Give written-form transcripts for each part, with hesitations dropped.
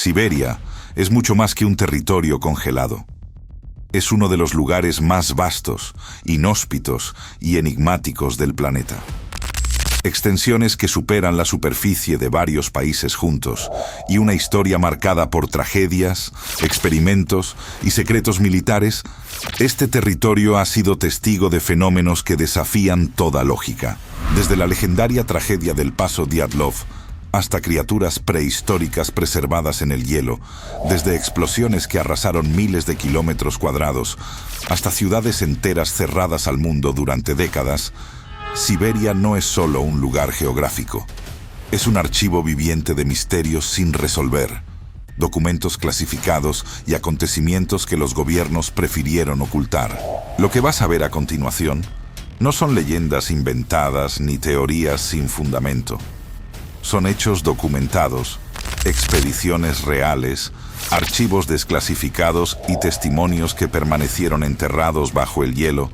Siberia es mucho más que un territorio congelado. Es uno de los lugares más vastos, inhóspitos y enigmáticos del planeta. Extensiones que superan la superficie de varios países juntos y una historia marcada por tragedias, experimentos y secretos militares, este territorio ha sido testigo de fenómenos que desafían toda lógica. Desde la legendaria tragedia del Paso Dyatlov hasta criaturas prehistóricas preservadas en el hielo, desde explosiones que arrasaron miles de kilómetros cuadrados hasta ciudades enteras cerradas al mundo durante décadas, Siberia no es solo un lugar geográfico. Es un archivo viviente de misterios sin resolver, documentos clasificados y acontecimientos que los gobiernos prefirieron ocultar. Lo que vas a ver a continuación no son leyendas inventadas ni teorías sin fundamento. Son hechos documentados, expediciones reales, archivos desclasificados y testimonios que permanecieron enterrados bajo el hielo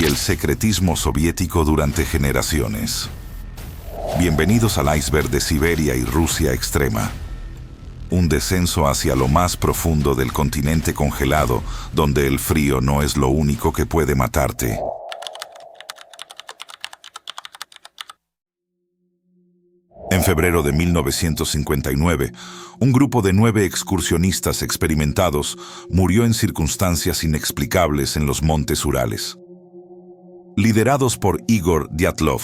y el secretismo soviético durante generaciones. Bienvenidos al iceberg de Siberia y Rusia extrema. Un descenso hacia lo más profundo del continente congelado, donde el frío no es lo único que puede matarte. En febrero de 1959, un grupo de 9 excursionistas experimentados murió en circunstancias inexplicables en los montes Urales. Liderados por Igor Dyatlov,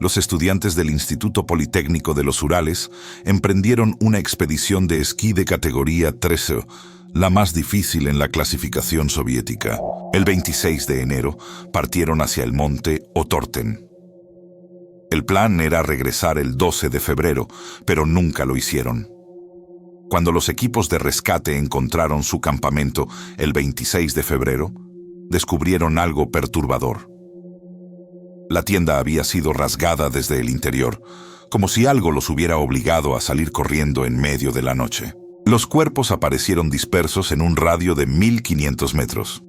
los estudiantes del Instituto Politécnico de los Urales emprendieron una expedición de esquí de categoría 13, la más difícil en la clasificación soviética. El 26 de enero partieron hacia el monte Otorten. El plan era regresar el 12 de febrero, pero nunca lo hicieron. Cuando los equipos de rescate encontraron su campamento el 26 de febrero, descubrieron algo perturbador. La tienda había sido rasgada desde el interior, como si algo los hubiera obligado a salir corriendo en medio de la noche. Los cuerpos aparecieron dispersos en un radio de 1500 metros.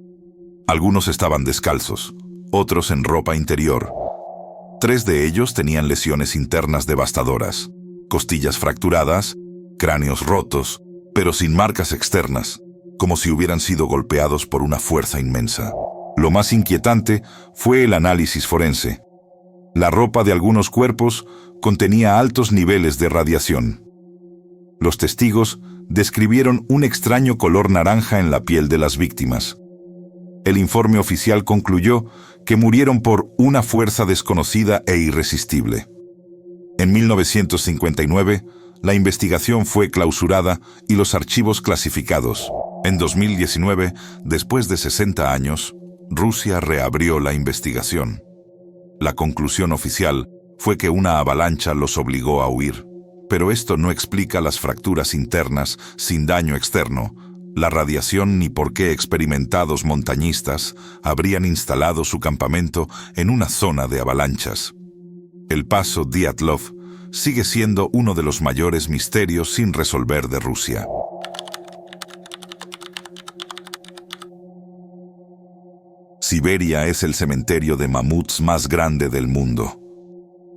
Algunos estaban descalzos, otros en ropa interior. 3 de ellos tenían lesiones internas devastadoras, costillas fracturadas, cráneos rotos, pero sin marcas externas, como si hubieran sido golpeados por una fuerza inmensa. Lo más inquietante fue el análisis forense. La ropa de algunos cuerpos contenía altos niveles de radiación. Los testigos describieron un extraño color naranja en la piel de las víctimas. El informe oficial concluyó que murieron por una fuerza desconocida e irresistible. En 1959, la investigación fue clausurada y los archivos clasificados. En 2019, después de 60 años, Rusia reabrió la investigación. La conclusión oficial fue que una avalancha los obligó a huir, pero esto no explica las fracturas internas sin daño externo, la radiación ni por qué experimentados montañistas habrían instalado su campamento en una zona de avalanchas. El Paso Dyatlov sigue siendo uno de los mayores misterios sin resolver de Rusia. Siberia es el cementerio de mamuts más grande del mundo.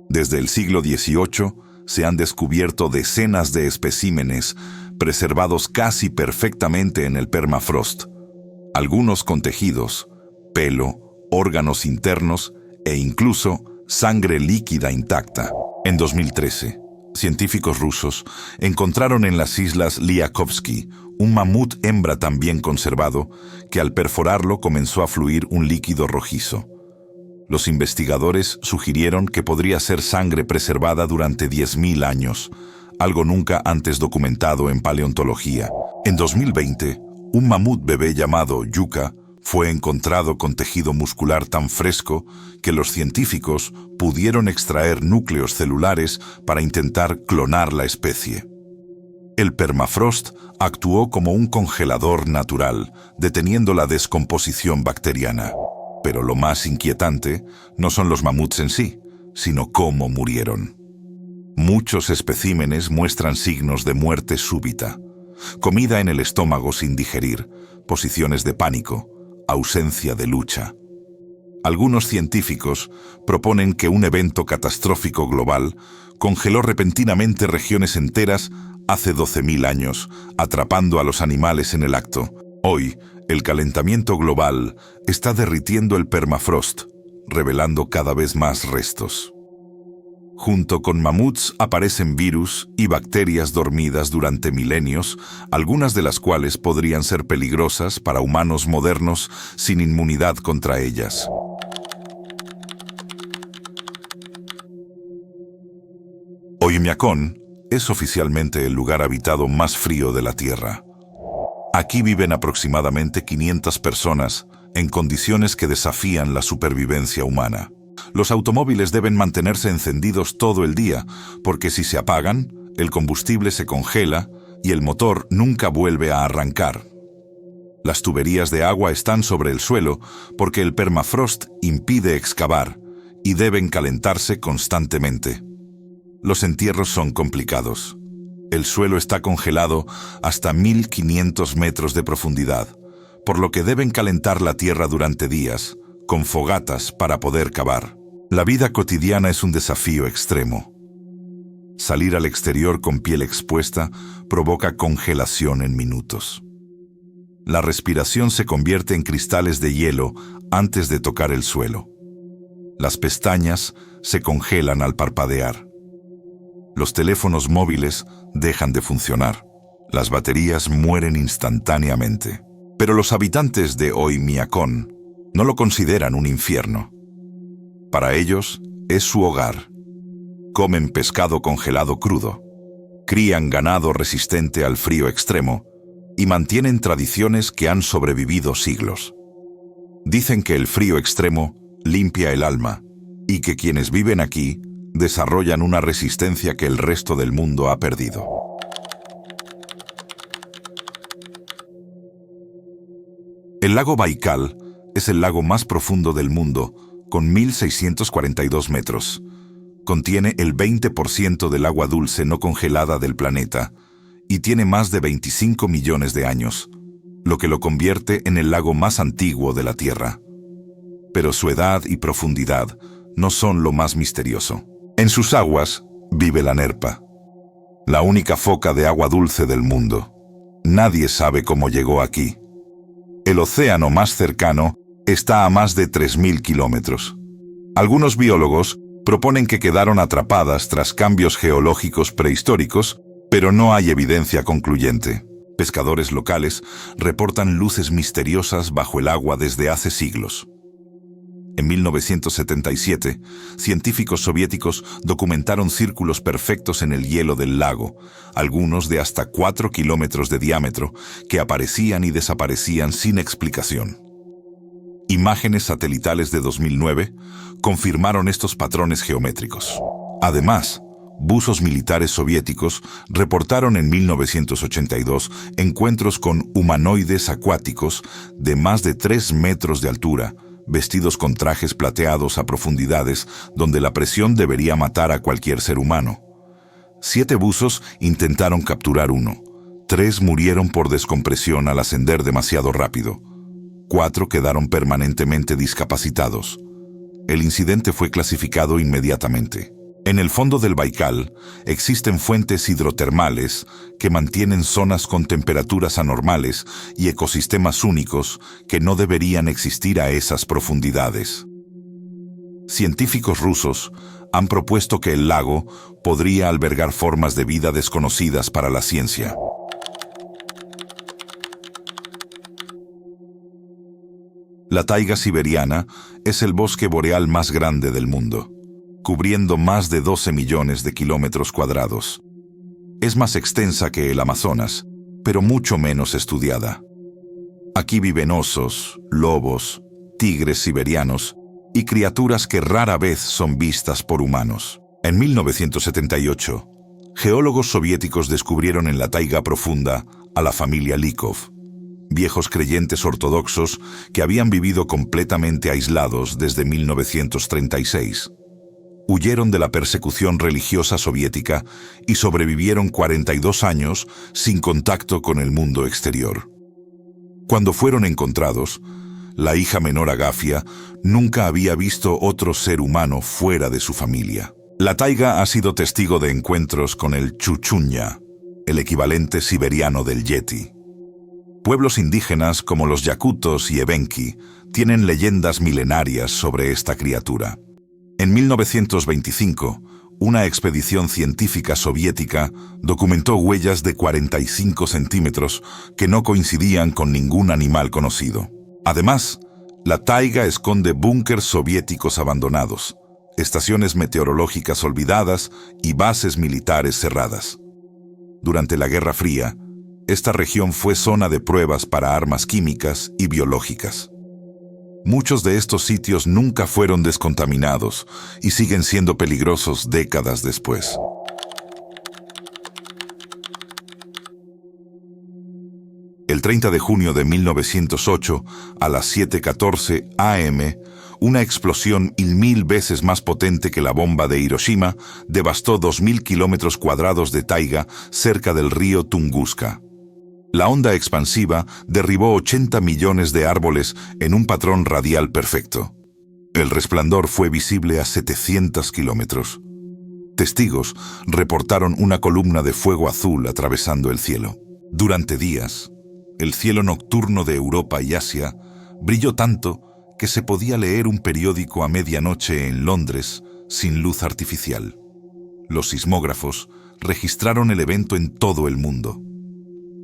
Desde el siglo XVIII se han descubierto decenas de especímenes preservados casi perfectamente en el permafrost, algunos con tejidos, pelo, órganos internos e incluso sangre líquida intacta. En 2013, científicos rusos encontraron en las islas Liakovsky un mamut hembra tan bien conservado que al perforarlo comenzó a fluir un líquido rojizo. Los investigadores sugirieron que podría ser sangre preservada durante 10.000 años, algo nunca antes documentado en paleontología. En 2020, un mamut bebé llamado Yuka fue encontrado con tejido muscular tan fresco que los científicos pudieron extraer núcleos celulares para intentar clonar la especie. El permafrost actuó como un congelador natural, deteniendo la descomposición bacteriana. Pero lo más inquietante no son los mamuts en sí, sino cómo murieron. Muchos especímenes muestran signos de muerte súbita, comida en el estómago sin digerir, posiciones de pánico, ausencia de lucha. Algunos científicos proponen que un evento catastrófico global congeló repentinamente regiones enteras hace 12.000 años, atrapando a los animales en el acto. Hoy, el calentamiento global está derritiendo el permafrost, revelando cada vez más restos. Junto con mamuts aparecen virus y bacterias dormidas durante milenios, algunas de las cuales podrían ser peligrosas para humanos modernos sin inmunidad contra ellas. Oymyakon es oficialmente el lugar habitado más frío de la Tierra. Aquí viven aproximadamente 500 personas en condiciones que desafían la supervivencia humana. Los automóviles deben mantenerse encendidos todo el día, porque si se apagan, el combustible se congela y el motor nunca vuelve a arrancar. Las tuberías de agua están sobre el suelo porque el permafrost impide excavar y deben calentarse constantemente. Los entierros son complicados. El suelo está congelado hasta 1.500 metros de profundidad, por lo que deben calentar la tierra durante días, con fogatas para poder cavar. La vida cotidiana es un desafío extremo. Salir al exterior con piel expuesta provoca congelación en minutos. La respiración se convierte en cristales de hielo antes de tocar el suelo. Las pestañas se congelan al parpadear. Los teléfonos móviles dejan de funcionar. Las baterías mueren instantáneamente. Pero los habitantes de Oymyakon no lo consideran un infierno. Para ellos es su hogar. Comen pescado congelado crudo, crían ganado resistente al frío extremo y mantienen tradiciones que han sobrevivido siglos. Dicen que el frío extremo limpia el alma y que quienes viven aquí desarrollan una resistencia que el resto del mundo ha perdido. El lago Baikal es el lago más profundo del mundo, con 1.642 metros. Contiene el 20% del agua dulce no congelada del planeta y tiene más de 25 millones de años, lo que lo convierte en el lago más antiguo de la Tierra. Pero su edad y profundidad no son lo más misterioso. En sus aguas vive la nerpa, la única foca de agua dulce del mundo. Nadie sabe cómo llegó aquí. El océano más cercano está a más de 3.000 kilómetros. Algunos biólogos proponen que quedaron atrapadas tras cambios geológicos prehistóricos, pero no hay evidencia concluyente. Pescadores locales reportan luces misteriosas bajo el agua desde hace siglos. En 1977, científicos soviéticos documentaron círculos perfectos en el hielo del lago, algunos de hasta 4 kilómetros de diámetro, que aparecían y desaparecían sin explicación. Imágenes satelitales de 2009 confirmaron estos patrones geométricos. Además, buzos militares soviéticos reportaron en 1982 encuentros con humanoides acuáticos de más de 3 metros de altura, vestidos con trajes plateados a profundidades donde la presión debería matar a cualquier ser humano. 7 buzos intentaron capturar uno. 3 murieron por descompresión al ascender demasiado rápido. 4 quedaron permanentemente discapacitados. El incidente fue clasificado inmediatamente. En el fondo del Baikal existen fuentes hidrotermales que mantienen zonas con temperaturas anormales y ecosistemas únicos que no deberían existir a esas profundidades. Científicos rusos han propuesto que el lago podría albergar formas de vida desconocidas para la ciencia. La taiga siberiana es el bosque boreal más grande del mundo, cubriendo más de 12 millones de kilómetros cuadrados. Es más extensa que el Amazonas, pero mucho menos estudiada. Aquí viven osos, lobos, tigres siberianos y criaturas que rara vez son vistas por humanos. En 1978, geólogos soviéticos descubrieron en la taiga profunda a la familia Likov, viejos creyentes ortodoxos que habían vivido completamente aislados desde 1936. Huyeron de la persecución religiosa soviética y sobrevivieron 42 años sin contacto con el mundo exterior. Cuando fueron encontrados, la hija menor Agafia, nunca había visto otro ser humano fuera de su familia. La taiga ha sido testigo de encuentros con el chuchuña, el equivalente siberiano del yeti. Pueblos indígenas como los yakutos y evenki tienen leyendas milenarias sobre esta criatura. En 1925, una expedición científica soviética documentó huellas de 45 centímetros que no coincidían con ningún animal conocido. Además, la taiga esconde búnkers soviéticos abandonados, estaciones meteorológicas olvidadas y bases militares cerradas. Durante la Guerra Fría, esta región fue zona de pruebas para armas químicas y biológicas. Muchos de estos sitios nunca fueron descontaminados y siguen siendo peligrosos décadas después. El 30 de junio de 1908, a las 7:14 am, una explosión 1000 veces más potente que la bomba de Hiroshima devastó 2000 kilómetros cuadrados de taiga cerca del río Tunguska. La onda expansiva derribó 80 millones de árboles en un patrón radial perfecto. El resplandor fue visible a 700 kilómetros. Testigos reportaron una columna de fuego azul atravesando el cielo. Durante días, el cielo nocturno de Europa y Asia brilló tanto que se podía leer un periódico a medianoche en Londres sin luz artificial. Los sismógrafos registraron el evento en todo el mundo.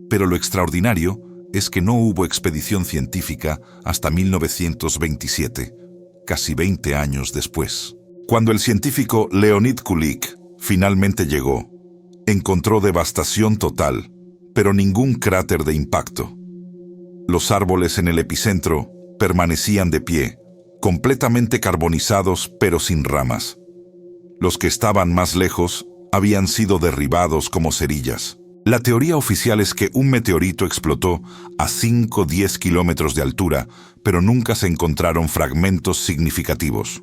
Pero lo extraordinario es que no hubo expedición científica hasta 1927, casi 20 años después. Cuando el científico Leonid Kulik finalmente llegó, encontró devastación total, pero ningún cráter de impacto. Los árboles en el epicentro permanecían de pie, completamente carbonizados pero sin ramas. Los que estaban más lejos habían sido derribados como cerillas. La teoría oficial es que un meteorito explotó a 5-10 kilómetros de altura, pero nunca se encontraron fragmentos significativos.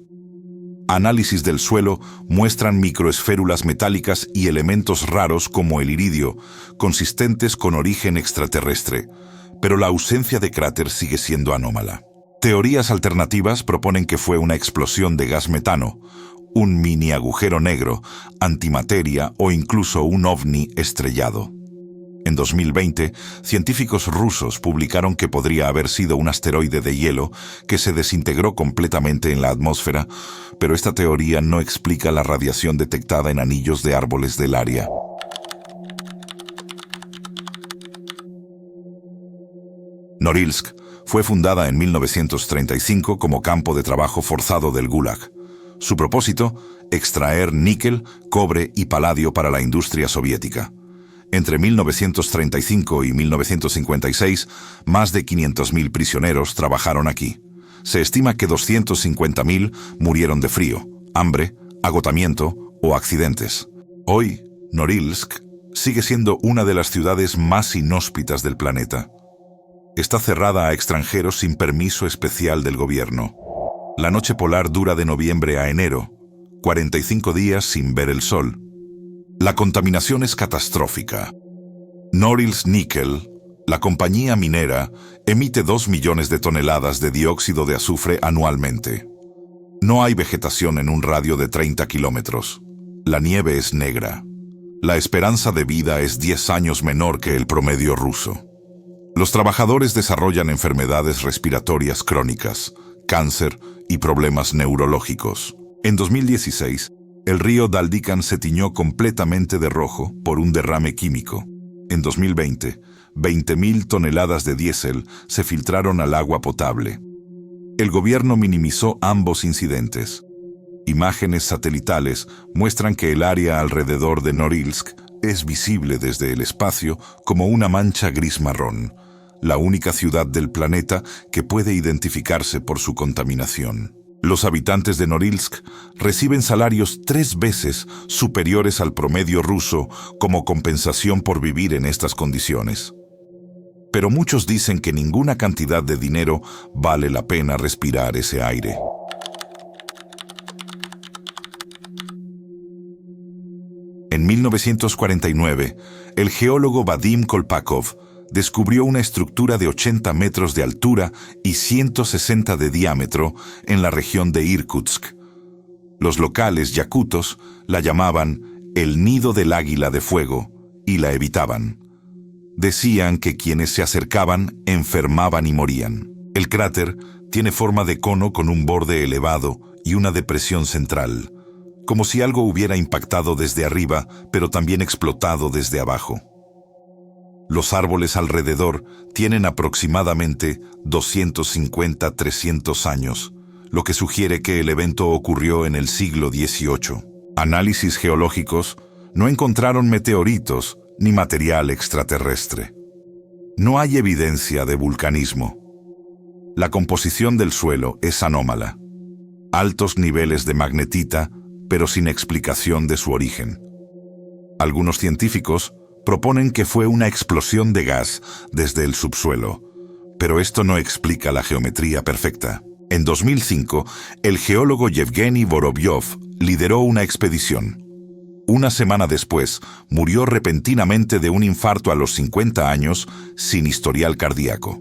Análisis del suelo muestran microesférulas metálicas y elementos raros como el iridio, consistentes con origen extraterrestre, pero la ausencia de cráter sigue siendo anómala. Teorías alternativas proponen que fue una explosión de gas metano, un mini agujero negro, antimateria o incluso un ovni estrellado. En 2020, científicos rusos publicaron que podría haber sido un asteroide de hielo que se desintegró completamente en la atmósfera, pero esta teoría no explica la radiación detectada en anillos de árboles del área. Norilsk fue fundada en 1935 como campo de trabajo forzado del Gulag. Su propósito, extraer níquel, cobre y paladio para la industria soviética. Entre 1935 y 1956, más de 500.000 prisioneros trabajaron aquí. Se estima que 250.000 murieron de frío, hambre, agotamiento o accidentes. Hoy, Norilsk sigue siendo una de las ciudades más inhóspitas del planeta. Está cerrada a extranjeros sin permiso especial del gobierno. La noche polar dura de noviembre a enero, 45 días sin ver el sol. La contaminación es catastrófica. Norilsk Nickel, la compañía minera, emite 2 millones de toneladas de dióxido de azufre anualmente. No hay vegetación en un radio de 30 kilómetros. La nieve es negra. La esperanza de vida es 10 años menor que el promedio ruso. Los trabajadores desarrollan enfermedades respiratorias crónicas, cáncer y problemas neurológicos. En 2016, el río Daldikan se tiñó completamente de rojo por un derrame químico. En 2020, 20.000 toneladas de diésel se filtraron al agua potable. El gobierno minimizó ambos incidentes. Imágenes satelitales muestran que el área alrededor de Norilsk es visible desde el espacio como una mancha gris-marrón, la única ciudad del planeta que puede identificarse por su contaminación. Los habitantes de Norilsk reciben salarios 3 veces superiores al promedio ruso como compensación por vivir en estas condiciones. Pero muchos dicen que ninguna cantidad de dinero vale la pena respirar ese aire. En 1949, el geólogo Vadim Kolpakov descubrió una estructura de 80 metros de altura y 160 de diámetro en la región de Irkutsk. Los locales yakutos la llamaban el nido del águila de fuego y la evitaban. Decían que quienes se acercaban enfermaban y morían. El cráter tiene forma de cono con un borde elevado y una depresión central, como si algo hubiera impactado desde arriba, pero también explotado desde abajo. Los árboles alrededor tienen aproximadamente 250-300 años, lo que sugiere que el evento ocurrió en el siglo XVIII. Análisis geológicos no encontraron meteoritos ni material extraterrestre. No hay evidencia de vulcanismo. La composición del suelo es anómala. Altos niveles de magnetita, pero sin explicación de su origen. Algunos científicos proponen que fue una explosión de gas desde el subsuelo, pero esto no explica la geometría perfecta. En 2005, el geólogo Yevgeny Vorobyov lideró una expedición. Una semana después, murió repentinamente de un infarto a los 50 años sin historial cardíaco.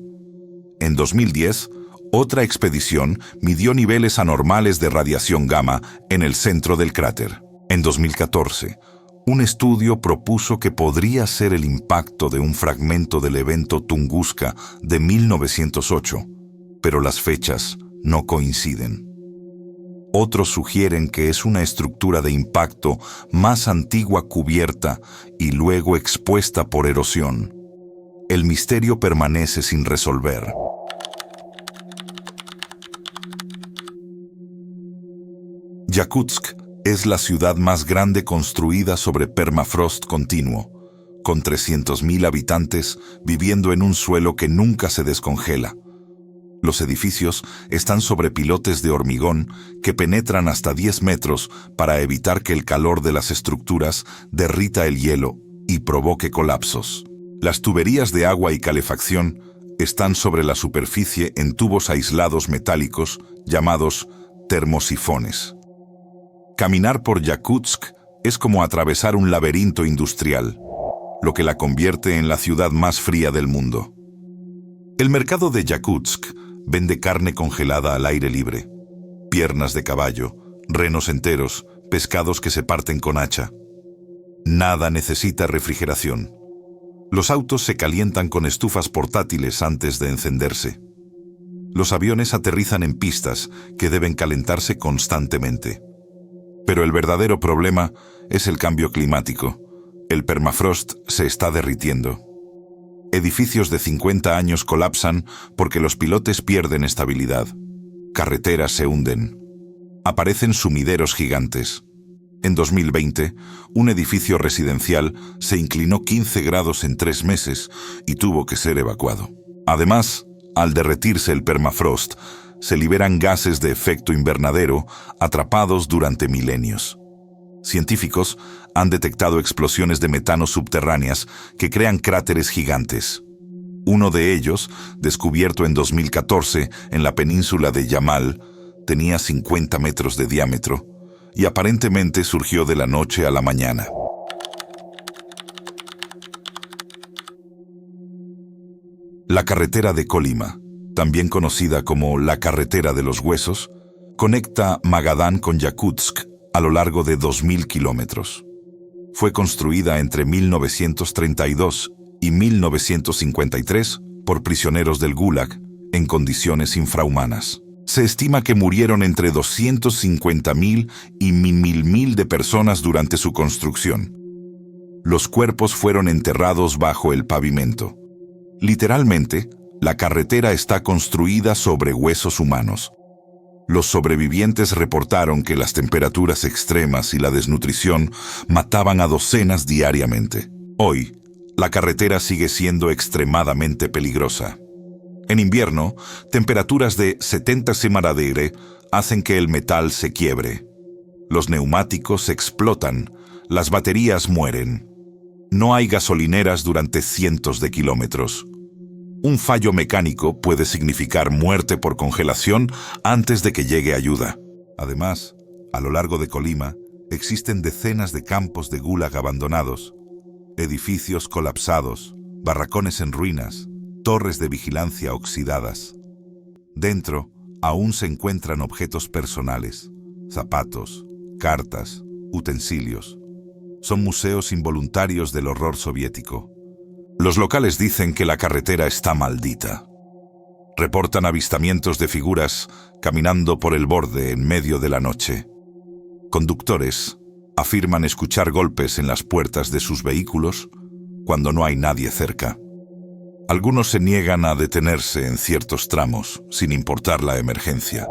En 2010, otra expedición midió niveles anormales de radiación gamma en el centro del cráter. En 2014, un estudio propuso que podría ser el impacto de un fragmento del evento Tunguska de 1908, pero las fechas no coinciden. Otros sugieren que es una estructura de impacto más antigua cubierta y luego expuesta por erosión. El misterio permanece sin resolver. Yakutsk es la ciudad más grande construida sobre permafrost continuo, con 300.000 habitantes viviendo en un suelo que nunca se descongela. Los edificios están sobre pilotes de hormigón que penetran hasta 10 metros para evitar que el calor de las estructuras derrita el hielo y provoque colapsos. Las tuberías de agua y calefacción están sobre la superficie en tubos aislados metálicos llamados termosifones. Caminar por Yakutsk es como atravesar un laberinto industrial, lo que la convierte en la ciudad más fría del mundo. El mercado de Yakutsk vende carne congelada al aire libre, piernas de caballo, renos enteros, pescados que se parten con hacha. Nada necesita refrigeración. Los autos se calientan con estufas portátiles antes de encenderse. Los aviones aterrizan en pistas que deben calentarse constantemente. Pero el verdadero problema es el cambio climático. El permafrost se está derritiendo. Edificios de 50 años colapsan porque los pilotes pierden estabilidad. Carreteras se hunden. Aparecen sumideros gigantes. En 2020, un edificio residencial se inclinó 15 grados en 3 meses y tuvo que ser evacuado. Además, al derretirse el permafrost, se liberan gases de efecto invernadero atrapados durante milenios. Científicos han detectado explosiones de metano subterráneas que crean cráteres gigantes. Uno de ellos, descubierto en 2014 en la península de Yamal, tenía 50 metros de diámetro y aparentemente surgió de la noche a la mañana. La carretera de Colima, también conocida como la Carretera de los Huesos, conecta Magadán con Yakutsk a lo largo de 2.000 kilómetros. Fue construida entre 1932 y 1953 por prisioneros del Gulag en condiciones infrahumanas. Se estima que murieron entre 250.000 y 1.000.000 de personas durante su construcción. Los cuerpos fueron enterrados bajo el pavimento. Literalmente, la carretera está construida sobre huesos humanos. Los sobrevivientes reportaron que las temperaturas extremas y la desnutrición mataban a docenas diariamente. Hoy, la carretera sigue siendo extremadamente peligrosa. En invierno, temperaturas de 70 °C hacen que el metal se quiebre. Los neumáticos explotan, las baterías mueren. No hay gasolineras durante cientos de kilómetros. Un fallo mecánico puede significar muerte por congelación antes de que llegue ayuda. Además, a lo largo de Colima, existen decenas de campos de gulag abandonados, edificios colapsados, barracones en ruinas, torres de vigilancia oxidadas. Dentro, aún se encuentran objetos personales, zapatos, cartas, utensilios. Son museos involuntarios del horror soviético. Los locales dicen que la carretera está maldita. Reportan avistamientos de figuras caminando por el borde en medio de la noche. Conductores afirman escuchar golpes en las puertas de sus vehículos cuando no hay nadie cerca. Algunos se niegan a detenerse en ciertos tramos, sin importar la emergencia.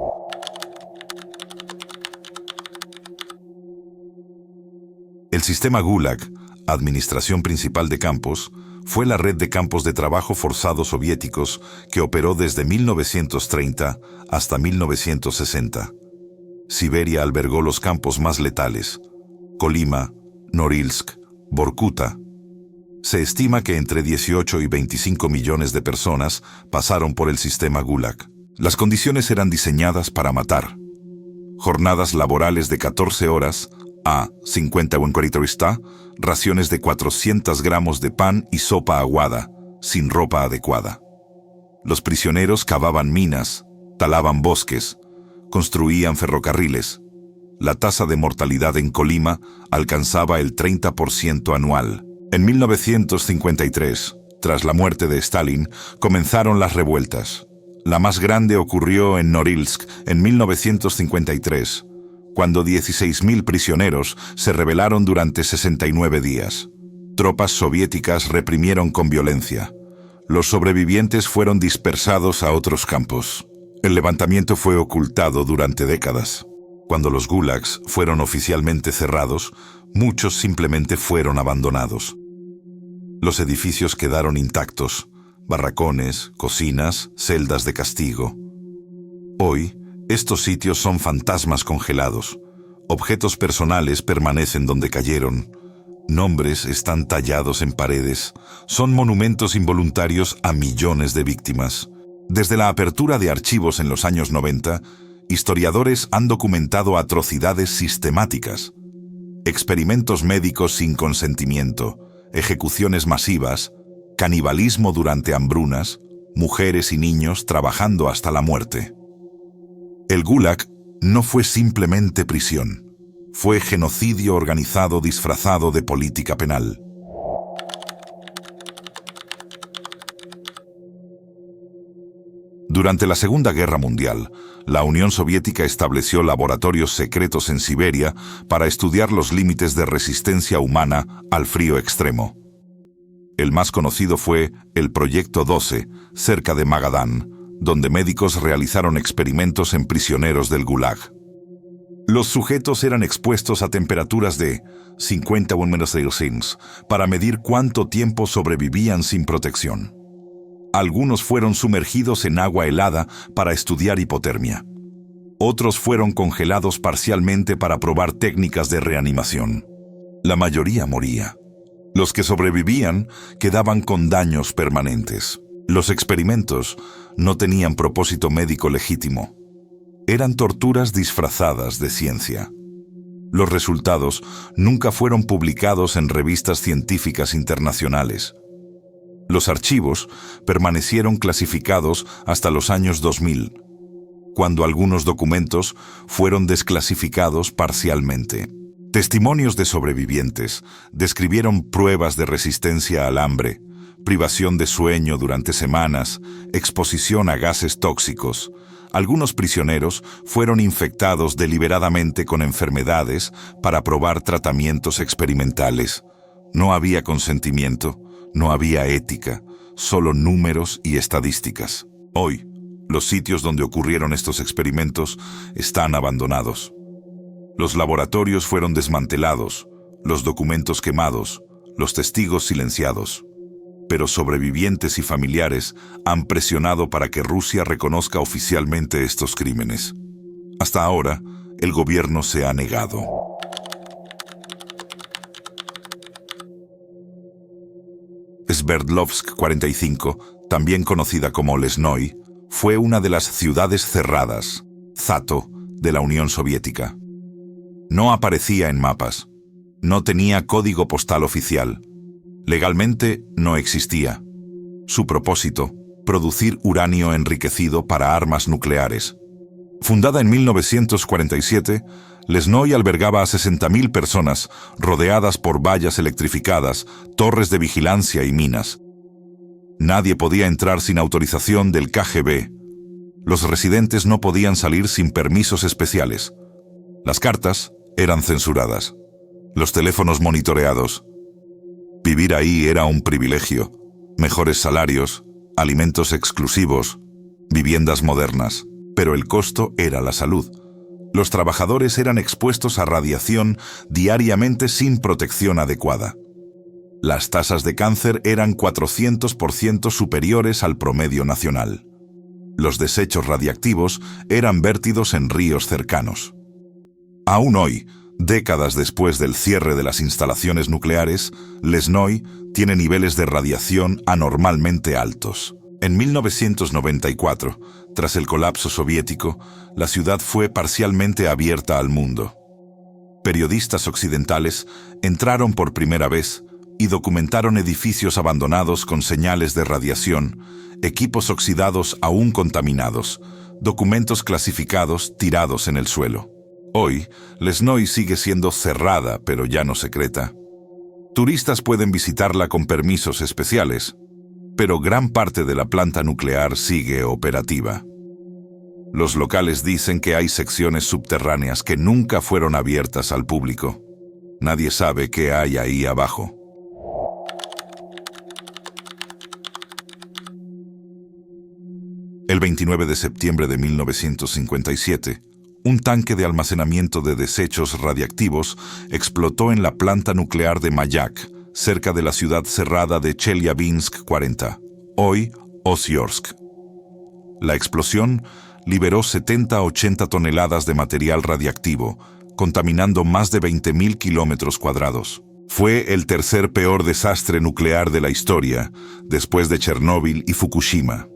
El sistema Gulag, Administración Principal de Campos, fue la red de campos de trabajo forzados soviéticos que operó desde 1930 hasta 1960. Siberia albergó los campos más letales: Kolima, Norilsk, Vorkuta. Se estima que entre 18 y 25 millones de personas pasaron por el sistema Gulag. Las condiciones eran diseñadas para matar. Jornadas laborales de 14 horas a 50 raciones de 400 gramos de pan y sopa aguada, sin ropa adecuada. Los prisioneros cavaban minas, talaban bosques, construían ferrocarriles. La tasa de mortalidad en Kolima alcanzaba el 30% anual. En 1953, tras la muerte de Stalin, comenzaron las revueltas. La más grande ocurrió en Norilsk en 1953, cuando 16.000 prisioneros se rebelaron durante 69 días. Tropas soviéticas reprimieron con violencia. Los sobrevivientes fueron dispersados a otros campos. El levantamiento fue ocultado durante décadas. Cuando los gulags fueron oficialmente cerrados, muchos simplemente fueron abandonados. Los edificios quedaron intactos: barracones, cocinas, celdas de castigo. Hoy, estos sitios son fantasmas congelados. Objetos personales permanecen donde cayeron. Nombres están tallados en paredes. Son monumentos involuntarios a millones de víctimas. Desde la apertura de archivos en los años 90, historiadores han documentado atrocidades sistemáticas: experimentos médicos sin consentimiento, ejecuciones masivas, canibalismo durante hambrunas, mujeres y niños trabajando hasta la muerte. El Gulag no fue simplemente prisión, fue genocidio organizado disfrazado de política penal. Durante la Segunda Guerra Mundial, la Unión Soviética estableció laboratorios secretos en Siberia para estudiar los límites de resistencia humana al frío extremo. El más conocido fue el Proyecto 12, cerca de Magadán, donde médicos realizaron experimentos en prisioneros del Gulag. Los sujetos eran expuestos a temperaturas de 51°C para medir cuánto tiempo sobrevivían sin protección. Algunos fueron sumergidos en agua helada para estudiar hipotermia. Otros fueron congelados parcialmente para probar técnicas de reanimación. La mayoría moría. Los que sobrevivían quedaban con daños permanentes. Los experimentos no tenían propósito médico legítimo. Eran torturas disfrazadas de ciencia. Los resultados nunca fueron publicados en revistas científicas internacionales. Los archivos permanecieron clasificados hasta los años 2000, cuando algunos documentos fueron desclasificados parcialmente. Testimonios de sobrevivientes describieron pruebas de resistencia al hambre, privación de sueño durante semanas, exposición a gases tóxicos. Algunos prisioneros fueron infectados deliberadamente con enfermedades para probar tratamientos experimentales. No había consentimiento, no había ética, solo números y estadísticas. Hoy, los sitios donde ocurrieron estos experimentos están abandonados. Los laboratorios fueron desmantelados, los documentos quemados, los testigos silenciados. Pero sobrevivientes y familiares han presionado para que Rusia reconozca oficialmente estos crímenes. Hasta ahora, el gobierno se ha negado. Sverdlovsk 45, también conocida como Lesnoy, fue una de las ciudades cerradas, Zato, de la Unión Soviética. No aparecía en mapas. No tenía código postal oficial. Legalmente no existía. Su propósito, producir uranio enriquecido para armas nucleares. Fundada en 1947, Lesnoy albergaba a 60.000 personas, rodeadas por vallas electrificadas, torres de vigilancia y minas. Nadie podía entrar sin autorización del KGB. Los residentes no podían salir sin permisos especiales. Las cartas eran censuradas. Los teléfonos monitoreados. Vivir ahí era un privilegio. Mejores salarios, alimentos exclusivos, viviendas modernas. Pero el costo era la salud. Los trabajadores eran expuestos a radiación diariamente sin protección adecuada. Las tasas de cáncer eran 400% superiores al promedio nacional. Los desechos radiactivos eran vertidos en ríos cercanos. Aún hoy, décadas después del cierre de las instalaciones nucleares, Lesnoy tiene niveles de radiación anormalmente altos. En 1994, tras el colapso soviético, la ciudad fue parcialmente abierta al mundo. Periodistas occidentales entraron por primera vez y documentaron edificios abandonados con señales de radiación, equipos oxidados aún contaminados, documentos clasificados tirados en el suelo. Hoy, Lesnoy sigue siendo cerrada, pero ya no secreta. Turistas pueden visitarla con permisos especiales, pero gran parte de la planta nuclear sigue operativa. Los locales dicen que hay secciones subterráneas que nunca fueron abiertas al público. Nadie sabe qué hay ahí abajo. El 29 de septiembre de 1957, un tanque de almacenamiento de desechos radiactivos explotó en la planta nuclear de Mayak, cerca de la ciudad cerrada de Chelyabinsk 40, hoy Oziorsk. La explosión liberó 70-80 toneladas de material radiactivo, contaminando más de 20.000 kilómetros cuadrados. Fue el tercer peor desastre nuclear de la historia, después de Chernóbil y Fukushima.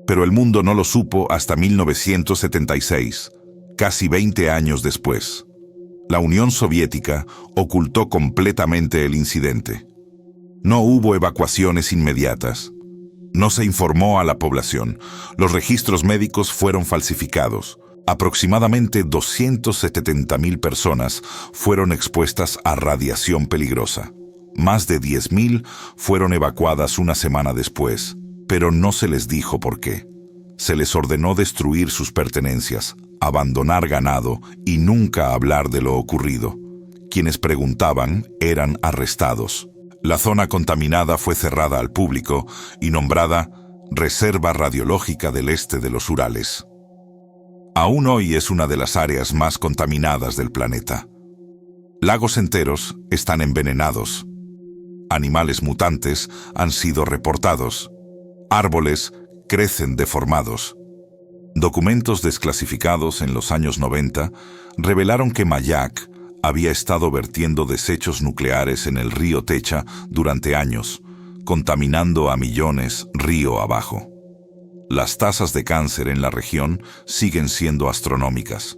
Pero el mundo no lo supo hasta 1976, casi 20 años después. La Unión Soviética ocultó completamente el incidente. No hubo evacuaciones inmediatas. No se informó a la población. Los registros médicos fueron falsificados. Aproximadamente 270.000 personas fueron expuestas a radiación peligrosa. Más de 10.000 fueron evacuadas una semana después, pero no se les dijo por qué. Se les ordenó destruir sus pertenencias, abandonar ganado y nunca hablar de lo ocurrido. Quienes preguntaban eran arrestados. La zona contaminada fue cerrada al público y nombrada Reserva Radiológica del Este de los Urales. Aún hoy es una de las áreas más contaminadas del planeta. Lagos enteros están envenenados. Animales mutantes han sido reportados. Árboles crecen deformados. Documentos desclasificados en los años 90 revelaron que Mayak había estado vertiendo desechos nucleares en el río Techa durante años, contaminando a millones río abajo. Las tasas de cáncer en la región siguen siendo astronómicas.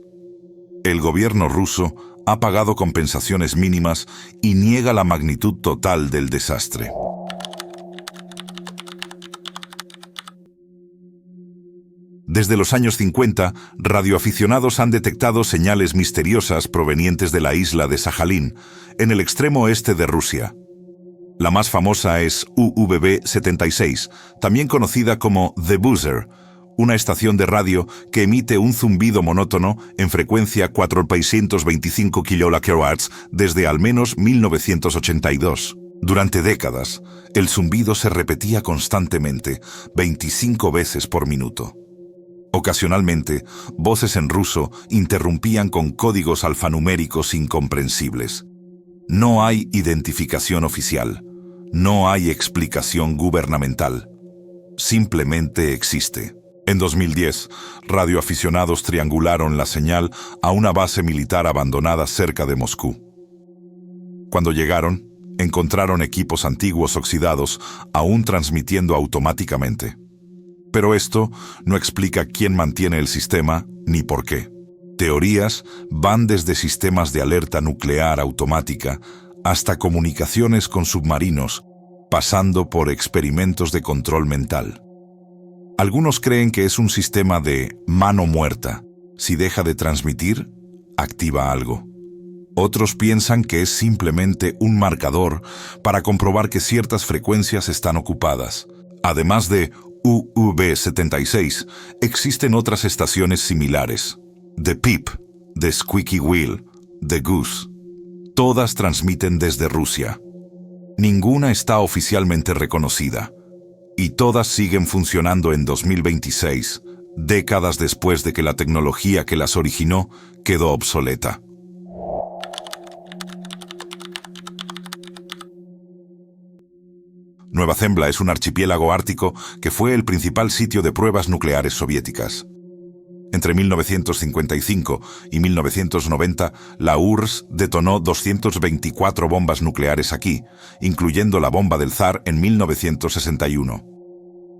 El gobierno ruso ha pagado compensaciones mínimas y niega la magnitud total del desastre. Desde los años 50, radioaficionados han detectado señales misteriosas provenientes de la isla de Sajalín, en el extremo oeste de Rusia. La más famosa es UVB-76, también conocida como The Buzzer, una estación de radio que emite un zumbido monótono en frecuencia 425 kHz desde al menos 1982. Durante décadas, el zumbido se repetía constantemente, 25 veces por minuto. Ocasionalmente, voces en ruso interrumpían con códigos alfanuméricos incomprensibles. No hay identificación oficial. No hay explicación gubernamental. Simplemente existe. En 2010, radioaficionados triangularon la señal a una base militar abandonada cerca de Moscú. Cuando llegaron, encontraron equipos antiguos oxidados aún transmitiendo automáticamente. Pero esto no explica quién mantiene el sistema ni por qué. Teorías van desde sistemas de alerta nuclear automática hasta comunicaciones con submarinos, pasando por experimentos de control mental. Algunos creen que es un sistema de mano muerta. Si deja de transmitir, activa algo. Otros piensan que es simplemente un marcador para comprobar que ciertas frecuencias están ocupadas. Además de UV76, existen otras estaciones similares. The Peep, The Squeaky Wheel, The Goose. Todas transmiten desde Rusia. Ninguna está oficialmente reconocida. Y todas siguen funcionando en 2026, décadas después de que la tecnología que las originó quedó obsoleta. Nueva Zembla es un archipiélago ártico que fue el principal sitio de pruebas nucleares soviéticas. Entre 1955 y 1990, la URSS detonó 224 bombas nucleares aquí, incluyendo la bomba del Zar en 1961.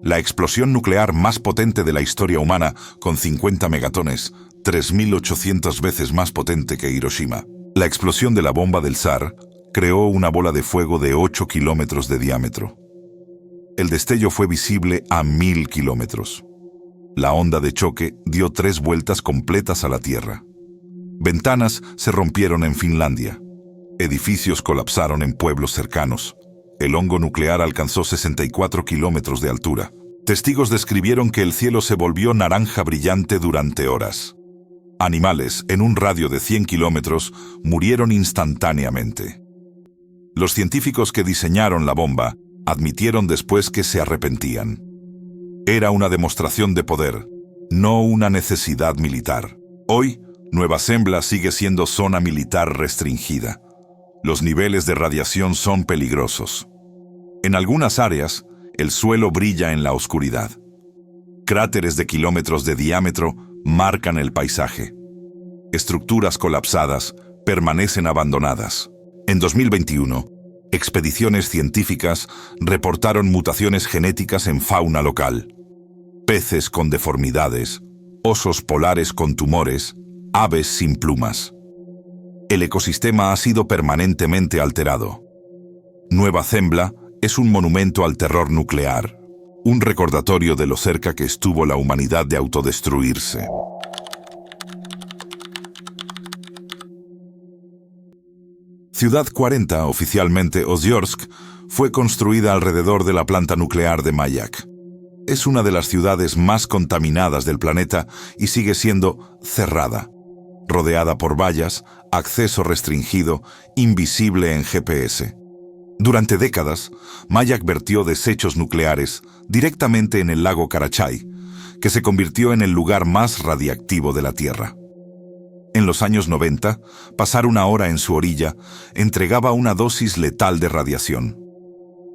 La explosión nuclear más potente de la historia humana, con 50 megatones, 3.800 veces más potente que Hiroshima. La explosión de la bomba del Zar creó una bola de fuego de 8 kilómetros de diámetro. El destello fue visible a 1.000 kilómetros. La onda de choque dio 3 vueltas completas a la Tierra. Ventanas se rompieron en Finlandia. Edificios colapsaron en pueblos cercanos. El hongo nuclear alcanzó 64 kilómetros de altura. Testigos describieron que el cielo se volvió naranja brillante durante horas. Animales, en un radio de 100 kilómetros, murieron instantáneamente. Los científicos que diseñaron la bomba admitieron después que se arrepentían. Era una demostración de poder, no una necesidad militar. Hoy, Nueva Zembla sigue siendo zona militar restringida. Los niveles de radiación son peligrosos. En algunas áreas, el suelo brilla en la oscuridad. Cráteres de kilómetros de diámetro marcan el paisaje. Estructuras colapsadas permanecen abandonadas. En 2021, expediciones científicas reportaron mutaciones genéticas en fauna local. Peces con deformidades, osos polares con tumores, aves sin plumas. El ecosistema ha sido permanentemente alterado. Nueva Zembla es un monumento al terror nuclear, un recordatorio de lo cerca que estuvo la humanidad de autodestruirse. Ciudad 40, oficialmente Oziorsk, fue construida alrededor de la planta nuclear de Mayak. Es una de las ciudades más contaminadas del planeta y sigue siendo cerrada, rodeada por vallas, acceso restringido, invisible en GPS. Durante décadas, Mayak vertió desechos nucleares directamente en el lago Karachay, que se convirtió en el lugar más radiactivo de la Tierra. En los años 90, pasar una hora en su orilla entregaba una dosis letal de radiación.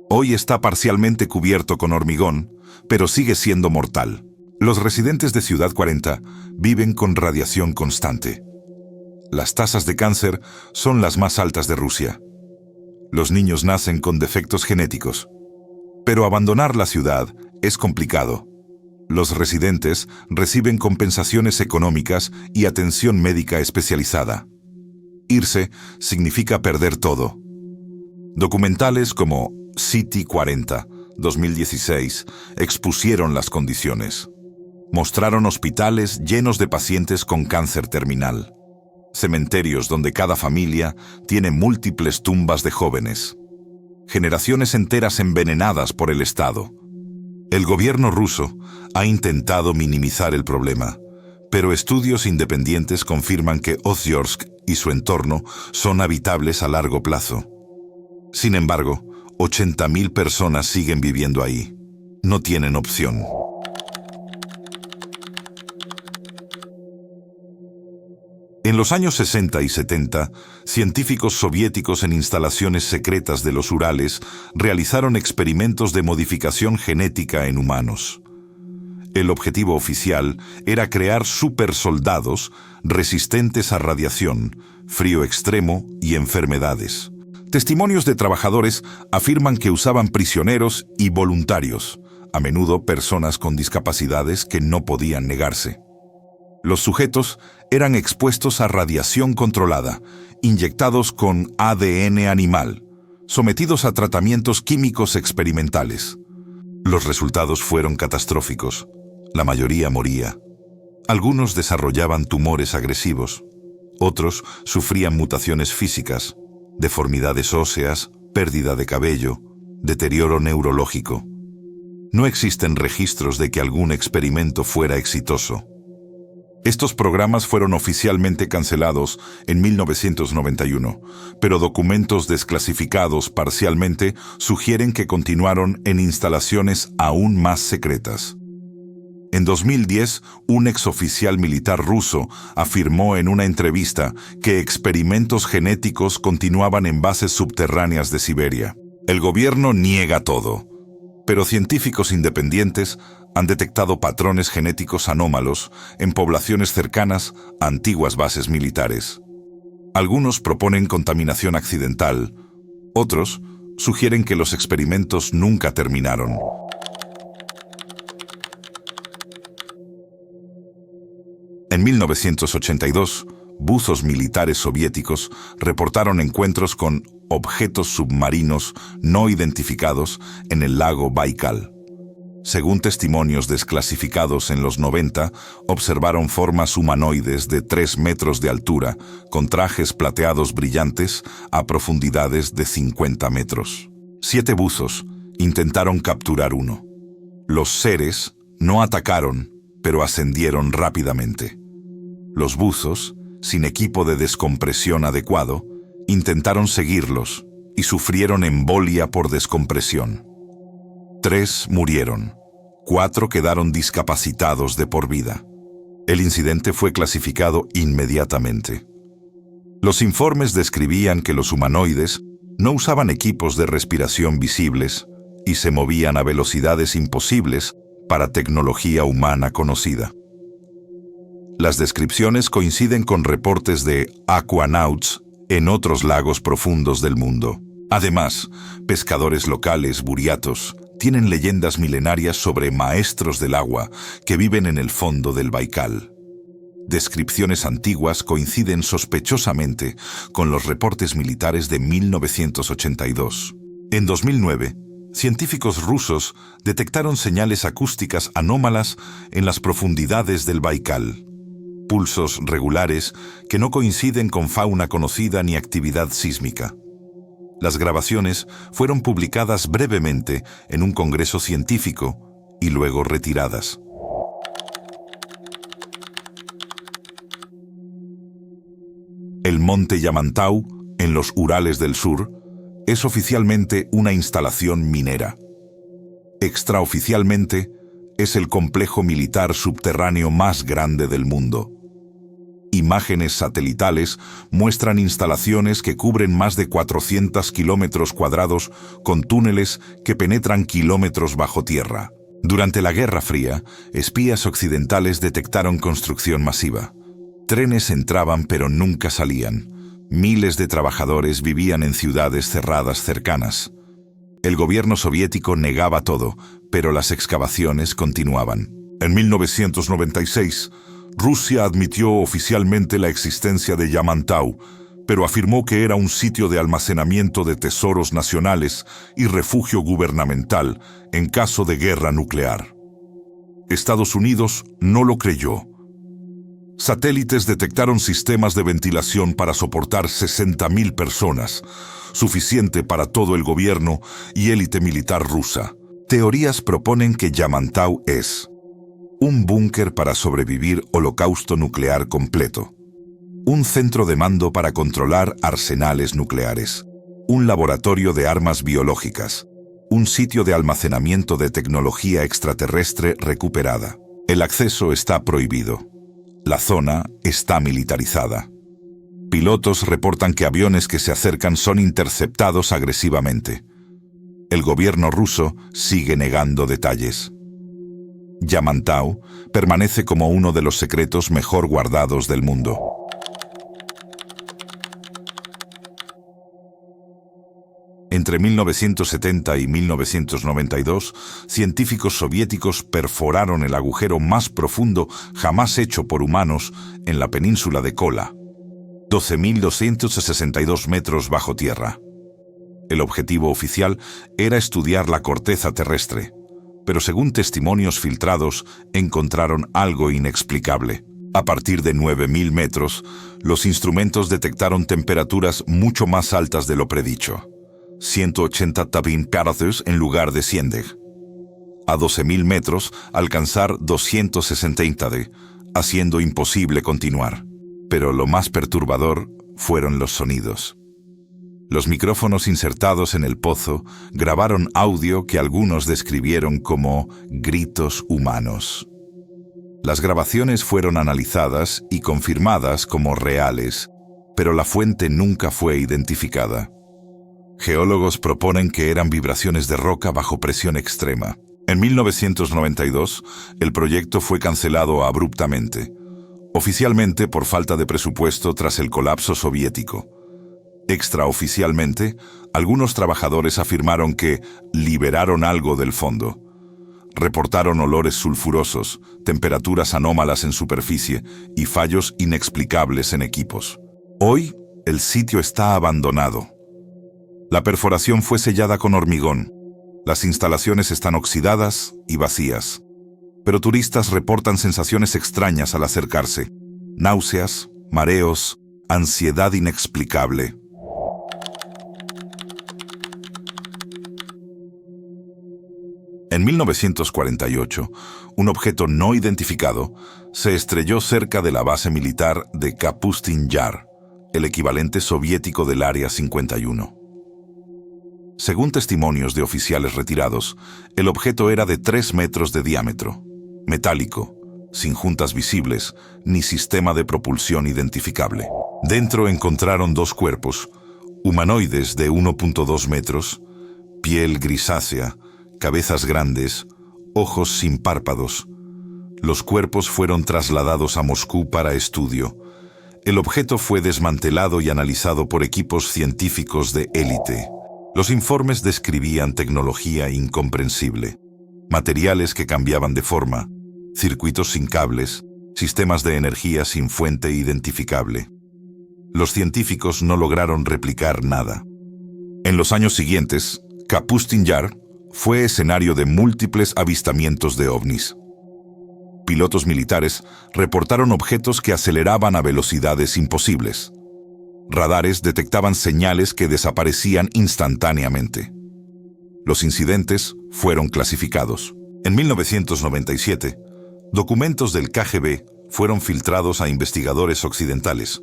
Hoy está parcialmente cubierto con hormigón, pero sigue siendo mortal. Los residentes de Ciudad 40 viven con radiación constante. Las tasas de cáncer son las más altas de Rusia. Los niños nacen con defectos genéticos. Pero abandonar la ciudad es complicado. Los residentes reciben compensaciones económicas y atención médica especializada. Irse significa perder todo. Documentales como City 40, 2016, expusieron las condiciones. Mostraron hospitales llenos de pacientes con cáncer terminal. Cementerios donde cada familia tiene múltiples tumbas de jóvenes. Generaciones enteras envenenadas por el Estado. El gobierno ruso ha intentado minimizar el problema, pero estudios independientes confirman que Oziorsk y su entorno son habitables a largo plazo. Sin embargo, 80.000 personas siguen viviendo ahí. No tienen opción. En los años 60 y 70, científicos soviéticos en instalaciones secretas de los Urales realizaron experimentos de modificación genética en humanos. El objetivo oficial era crear supersoldados resistentes a radiación, frío extremo y enfermedades. Testimonios de trabajadores afirman que usaban prisioneros y voluntarios, a menudo personas con discapacidades que no podían negarse. Los sujetos eran expuestos a radiación controlada, inyectados con ADN animal, sometidos a tratamientos químicos experimentales. Los resultados fueron catastróficos. La mayoría moría. Algunos desarrollaban tumores agresivos. Otros sufrían mutaciones físicas, deformidades óseas, pérdida de cabello, deterioro neurológico. No existen registros de que algún experimento fuera exitoso. Estos programas fueron oficialmente cancelados en 1991, pero documentos desclasificados parcialmente sugieren que continuaron en instalaciones aún más secretas. En 2010, un exoficial militar ruso afirmó en una entrevista que experimentos genéticos continuaban en bases subterráneas de Siberia. El gobierno niega todo, pero científicos independientes han detectado patrones genéticos anómalos en poblaciones cercanas a antiguas bases militares. Algunos proponen contaminación accidental, otros sugieren que los experimentos nunca terminaron. En 1982, buzos militares soviéticos reportaron encuentros con objetos submarinos no identificados en el lago Baikal. Según testimonios desclasificados en los 90, observaron formas humanoides de 3 metros de altura, con trajes plateados brillantes a profundidades de 50 metros. 7 buzos intentaron capturar uno. Los seres no atacaron, pero ascendieron rápidamente. Los buzos, sin equipo de descompresión adecuado, intentaron seguirlos y sufrieron embolia por descompresión. 3 murieron, 4 quedaron discapacitados de por vida. El incidente fue clasificado inmediatamente. Los informes describían que los humanoides no usaban equipos de respiración visibles y se movían a velocidades imposibles para tecnología humana conocida. Las descripciones coinciden con reportes de aquanauts en otros lagos profundos del mundo. Además, pescadores locales buriatos tienen leyendas milenarias sobre maestros del agua que viven en el fondo del Baikal. Descripciones antiguas coinciden sospechosamente con los reportes militares de 1982. En 2009, científicos rusos detectaron señales acústicas anómalas en las profundidades del Baikal. Pulsos regulares que no coinciden con fauna conocida ni actividad sísmica. Las grabaciones fueron publicadas brevemente en un congreso científico y luego retiradas. El monte Yamantau, en los Urales del Sur, es oficialmente una instalación minera. Extraoficialmente, es el complejo militar subterráneo más grande del mundo. Imágenes satelitales muestran instalaciones que cubren más de 400 kilómetros cuadrados con túneles que penetran kilómetros bajo tierra. Durante la Guerra Fría, espías occidentales detectaron construcción masiva. Trenes entraban pero nunca salían. Miles de trabajadores vivían en ciudades cerradas cercanas. El gobierno soviético negaba todo, pero las excavaciones continuaban. En 1996, Rusia admitió oficialmente la existencia de Yamantau, pero afirmó que era un sitio de almacenamiento de tesoros nacionales y refugio gubernamental en caso de guerra nuclear. Estados Unidos no lo creyó. Satélites detectaron sistemas de ventilación para soportar 60.000 personas, suficiente para todo el gobierno y élite militar rusa. Teorías proponen que Yamantau es un búnker para sobrevivir holocausto nuclear completo, un centro de mando para controlar arsenales nucleares, un laboratorio de armas biológicas, un sitio de almacenamiento de tecnología extraterrestre recuperada. El acceso está prohibido. La zona está militarizada. Pilotos reportan que aviones que se acercan son interceptados agresivamente. El gobierno ruso sigue negando detalles. Yamantau permanece como uno de los secretos mejor guardados del mundo. Entre 1970 y 1992, científicos soviéticos perforaron el agujero más profundo jamás hecho por humanos en la península de Kola, 12.262 metros bajo tierra. El objetivo oficial era estudiar la corteza terrestre, pero según testimonios filtrados, encontraron algo inexplicable. A partir de 9.000 metros, los instrumentos detectaron temperaturas mucho más altas de lo predicho. 180 °C en lugar de 100 °C. A 12.000 metros, alcanzar 260 °C, haciendo imposible continuar. Pero lo más perturbador fueron los sonidos. Los micrófonos insertados en el pozo grabaron audio que algunos describieron como gritos humanos. Las grabaciones fueron analizadas y confirmadas como reales, pero la fuente nunca fue identificada. Geólogos proponen que eran vibraciones de roca bajo presión extrema. En 1992, el proyecto fue cancelado abruptamente, oficialmente por falta de presupuesto tras el colapso soviético. Extraoficialmente, algunos trabajadores afirmaron que liberaron algo del fondo. Reportaron olores sulfurosos, temperaturas anómalas en superficie y fallos inexplicables en equipos. Hoy, el sitio está abandonado. La perforación fue sellada con hormigón. Las instalaciones están oxidadas y vacías. Pero turistas reportan sensaciones extrañas al acercarse. Náuseas, mareos, ansiedad inexplicable. En 1948, un objeto no identificado se estrelló cerca de la base militar de Kapustin Yar, el equivalente soviético del Área 51. Según testimonios de oficiales retirados, el objeto era de 3 metros de diámetro, metálico, sin juntas visibles ni sistema de propulsión identificable. Dentro encontraron 2 cuerpos, humanoides de 1.2 metros, piel grisácea, cabezas grandes, ojos sin párpados. Los cuerpos fueron trasladados a Moscú para estudio. El objeto fue desmantelado y analizado por equipos científicos de élite. Los informes describían tecnología incomprensible, materiales que cambiaban de forma, circuitos sin cables, sistemas de energía sin fuente identificable. Los científicos no lograron replicar nada. En los años siguientes, Kapustin Yar fue escenario de múltiples avistamientos de ovnis. Pilotos militares reportaron objetos que aceleraban a velocidades imposibles. Radares detectaban señales que desaparecían instantáneamente. Los incidentes fueron clasificados. En 1997, documentos del KGB fueron filtrados a investigadores occidentales.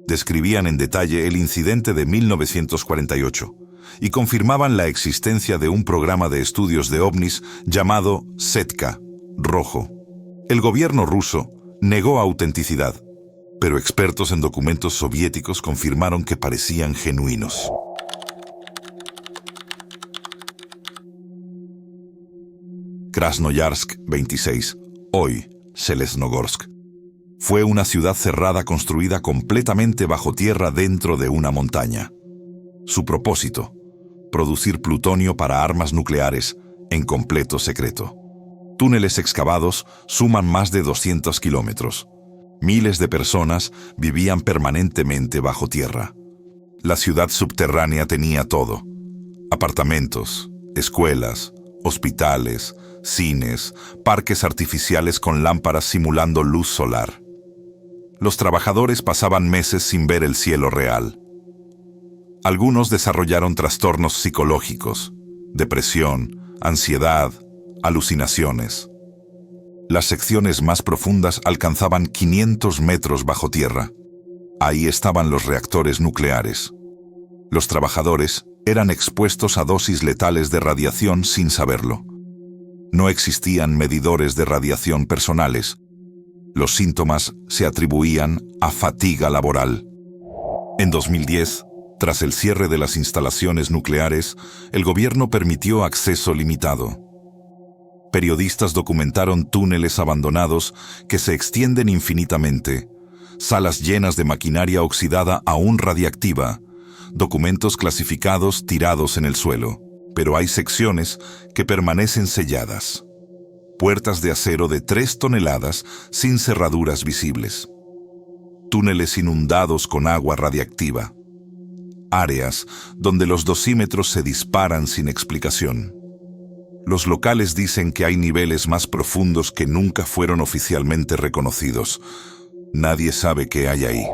Describían en detalle el incidente de 1948 y confirmaban la existencia de un programa de estudios de ovnis llamado Setka, rojo. El gobierno ruso negó autenticidad, pero expertos en documentos soviéticos confirmaron que parecían genuinos. Krasnoyarsk 26, hoy Zelezhnogorsk. Fue una ciudad cerrada construida completamente bajo tierra dentro de una montaña. Su propósito: producir plutonio para armas nucleares en completo secreto. Túneles excavados suman más de 200 kilómetros. Miles de personas vivían permanentemente bajo tierra. La ciudad subterránea tenía todo: apartamentos, escuelas, hospitales, cines, parques artificiales con lámparas simulando luz solar. Los trabajadores pasaban meses sin ver el cielo real. Algunos desarrollaron trastornos psicológicos, depresión, ansiedad, alucinaciones. Las secciones más profundas alcanzaban 500 metros bajo tierra. Ahí estaban los reactores nucleares. Los trabajadores eran expuestos a dosis letales de radiación sin saberlo. No existían medidores de radiación personales. Los síntomas se atribuían a fatiga laboral. En 2010, tras el cierre de las instalaciones nucleares, el gobierno permitió acceso limitado. Periodistas documentaron túneles abandonados que se extienden infinitamente, salas llenas de maquinaria oxidada aún radiactiva, documentos clasificados tirados en el suelo, pero hay secciones que permanecen selladas. Puertas de acero de 3 toneladas sin cerraduras visibles. Túneles inundados con agua radiactiva. áreas donde los dosímetros se disparan sin explicación. Los locales dicen que hay niveles más profundos que nunca fueron oficialmente reconocidos. Nadie sabe qué hay ahí.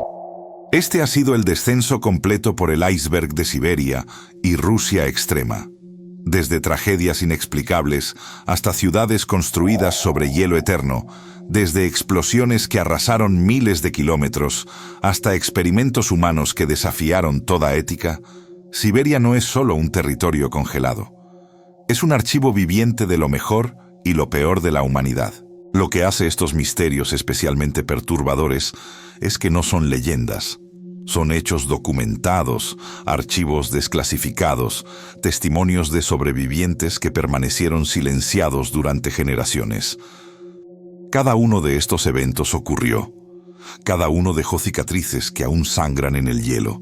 Este ha sido el descenso completo por el iceberg de Siberia y Rusia extrema. Desde tragedias inexplicables hasta ciudades construidas sobre hielo eterno, desde explosiones que arrasaron miles de kilómetros hasta experimentos humanos que desafiaron toda ética, Siberia no es solo un territorio congelado. Es un archivo viviente de lo mejor y lo peor de la humanidad. Lo que hace estos misterios especialmente perturbadores es que no son leyendas. Son hechos documentados, archivos desclasificados, testimonios de sobrevivientes que permanecieron silenciados durante generaciones. Cada uno de estos eventos ocurrió. Cada uno dejó cicatrices que aún sangran en el hielo.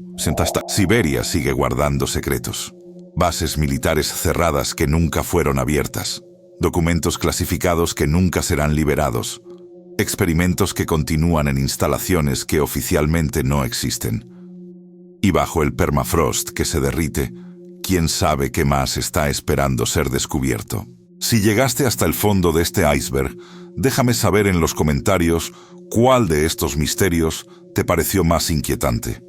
Siberia sigue guardando secretos. Bases militares cerradas que nunca fueron abiertas. Documentos clasificados que nunca serán liberados. Experimentos que continúan en instalaciones que oficialmente no existen. Y bajo el permafrost que se derrite, quién sabe qué más está esperando ser descubierto. Si llegaste hasta el fondo de este iceberg, déjame saber en los comentarios cuál de estos misterios te pareció más inquietante.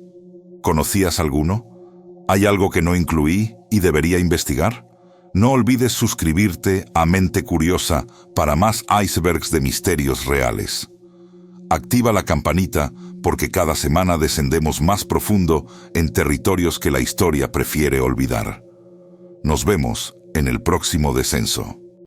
¿Conocías alguno? ¿Hay algo que no incluí y debería investigar? No olvides suscribirte a Mente Curiosa para más icebergs de misterios reales. Activa la campanita porque cada semana descendemos más profundo en territorios que la historia prefiere olvidar. Nos vemos en el próximo descenso.